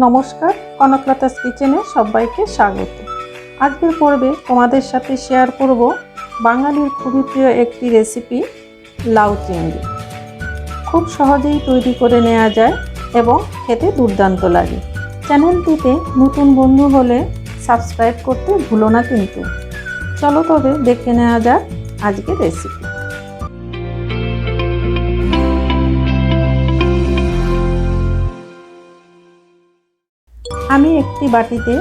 নমস্কার, কনকলতাস কিচেনে সবাইকে স্বাগত। আজকের পর্বে তোমাদের সাথে শেয়ার করব বাঙালির খুবই প্রিয় একটি রেসিপি, লাউ চিংড়ি। খুব সহজেই তৈরি করে নেওয়া যায় এবং খেতে দুর্দান্ত লাগে। চ্যানেলটিতে নতুন বন্ধু হলে সাবস্ক্রাইব করতে ভুলো না কিন্তু। চলো তবে দেখে নেওয়া যাক আজকের রেসিপি। আমি একটি বাটিতে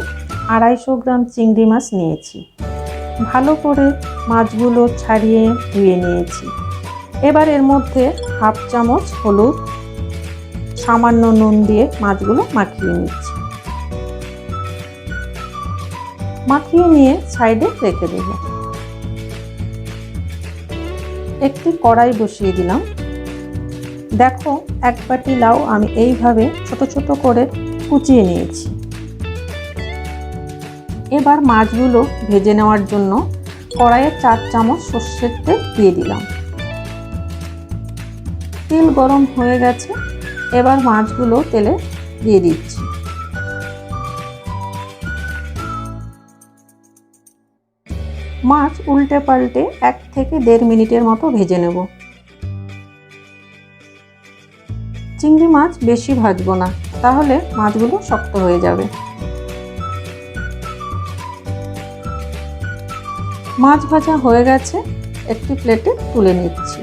250 গ্রাম চিংড়ি মাছ নিয়েছি। ভালো করে মাছগুলো ছাড়িয়ে ধুয়ে নিয়েছি। এবার এর মধ্যে হাফ চামচ হলুদ, সামান্য নুন দিয়ে মাছগুলো মাখিয়ে নিচ্ছি। মাখিয়ে নিয়ে সাইডে রেখে দেব। একটি কড়াই বসিয়ে দিলাম। দেখো, এক বাটি লাউ আমি এইভাবে ছোট ছোট করে কুচিয়ে নিয়েছি। এবার মাছগুলো ভেজে নেওয়ার জন্য কড়াইয়ে 4 চামচ সর্ষের তেল দিয়ে দিলাম। তেল গরম হয়ে গেছে, এবার মাছগুলো তেলে দিয়ে দিচ্ছি। মাছ উল্টে পাল্টে 1 থেকে 1.5 মিনিটের মতো ভেজে নেব। চিংড়ি মাছ বেশি ভাজবো না, তাহলে মাছগুলো শক্ত হয়ে যাবে। মাছ ভাজা হয়ে গেছে, একটি প্লেটে তুলে নিচ্ছি।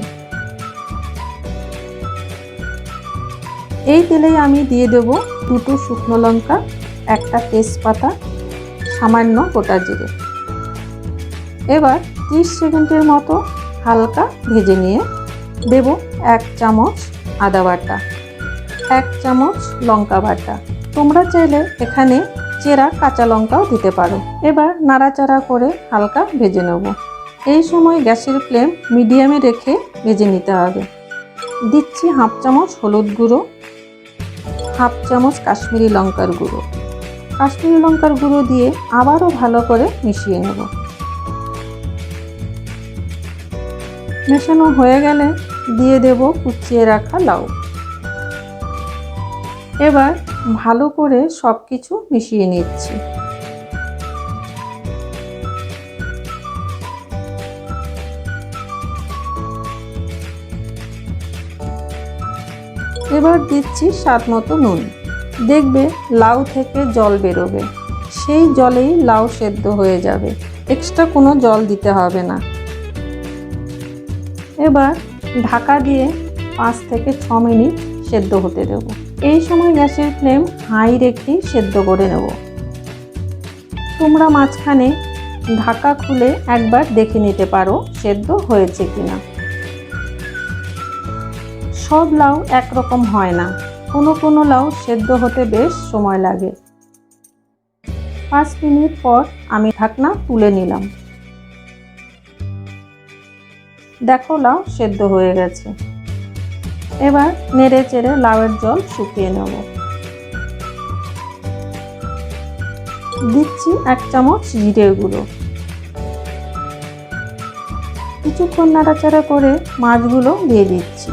এই তেলেই আমি দিয়ে দেব 2টো শুকনো লঙ্কা, 1টা তেজপাতা, সামান্য গোটা জিরে। এবার 30 সেকেন্ডের মতো হালকা ভেজে নিয়ে দেব 1 চামচ আদা বাটা, 1 চামচ লঙ্কা বাটা। তোমরা চাইলে এখানে চেরা কাঁচা লঙ্কাও দিতে পারো। এবার নাড়াচাড়া করে হালকা ভেজে নেব। এই সময় গ্যাসের ফ্লেম মিডিয়ামে রেখে ভেজে নিতে হবে। দিচ্ছি হাফ চামচ হলুদ গুঁড়ো, হাফ চামচ কাশ্মীরি লঙ্কার গুঁড়ো। কাশ্মীরি লঙ্কার গুঁড়ো দিয়ে আবারও ভালো করে মিশিয়ে নেব। মেশানো হয়ে গেলে দিয়ে দেব কুচিয়ে রাখা লাউ। এবার ভালো করে সব কিছু মিশিয়ে নিচ্ছি। এবার দিচ্ছি স্বাদ মতো নুন। দেখবে লাউ থেকে জল বেরোবে, সেই জলেই লাউ সেদ্ধ হয়ে যাবে, এক্সট্রা কোনো জল দিতে হবে না। এবার ঢাকা দিয়ে 5 থেকে 6 মিনিট সেদ্ধ হতে দেব। এই সময় গ্যাসের ফ্লেম হাই রেখেই সেদ্ধ করে নেব। তোমরা মাঝখানে ঢাকা খুলে একবার দেখে নিতে পারো সেদ্ধ হয়েছে কিনা। সব লাউ একরকম হয় না, কোনো কোনো লাউ সেদ্ধ হতে বেশ সময় লাগে। 5 মিনিট পর আমি ঢাকনা তুলে নিলাম। দেখো, লাউ সেদ্ধ হয়ে গেছে। এবার নেড়ে চেড়ে লাউয়ের জল শুকিয়ে নেব। দিচ্ছি 1 চামচ জিরে গুঁড়ো। কিছুক্ষণ নাড়াচাড়া করে মাছগুলো দিয়ে দিচ্ছি।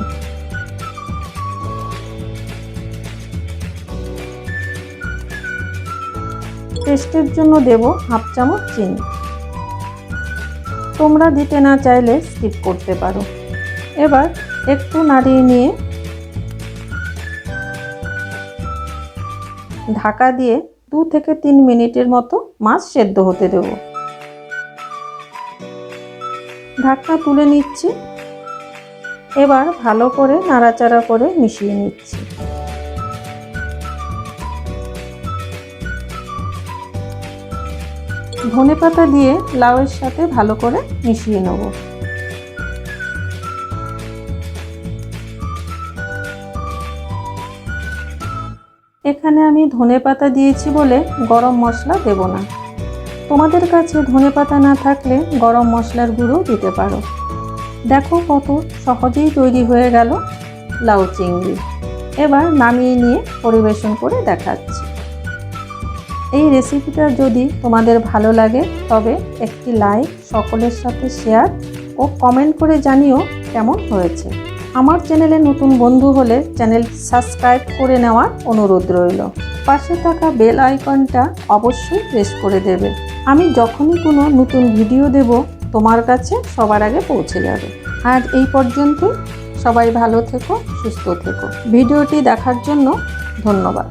টেস্টের জন্য দেব হাফ চামচ চিনি। তোমরা দিতে না চাইলে স্কিপ করতে পারো। এবার একটু নাড়িয়ে নিয়ে ঢাকা দিয়ে 2 থেকে 3 মিনিটের মতো মাছ সেদ্ধ হতে দেব। ঢাকনা তুলে নিচ্ছি। এবার ভালো করে নাড়াচাড়া করে মিশিয়ে নিচ্ছি। ধনেপাতা দিয়ে লাউয়ের সাথে ভালো করে মিশিয়ে নেব। এখানে আমি ধনেপাতা দিয়েছি বলে গরম মশলা দেব না। তোমাদের কাছে ধনেপাতা না থাকলে গরম মশলার গুঁড়ো দিতে পারো। দেখো, কত সহজেই তৈরি হয়ে গেল লাউ চিংড়ি। এবার নামিয়ে নিয়ে পরিবেশন করে দেখাচ্ছি। এই রেসিপিটা যদি তোমাদের ভালো লাগে তবে একটি লাইক, সকলের সাথে শেয়ার ও কমেন্ট করে জানিও কেমন হয়েছে। আমার চ্যানেলে নতুন বন্ধু হলে চ্যানেল সাবস্ক্রাইব করে নেওয়ার অনুরোধ রইল। পাশে থাকা বেল আইকনটা অবশ্যই প্রেস করে দেবে। আমি যখনই কোনো নতুন ভিডিও দেব তোমার কাছে সবার আগে পৌঁছে যাবে। আজ এই পর্যন্তই। সবাই ভালো থেকো, সুস্থ থেকো। ভিডিওটি দেখার জন্য ধন্যবাদ।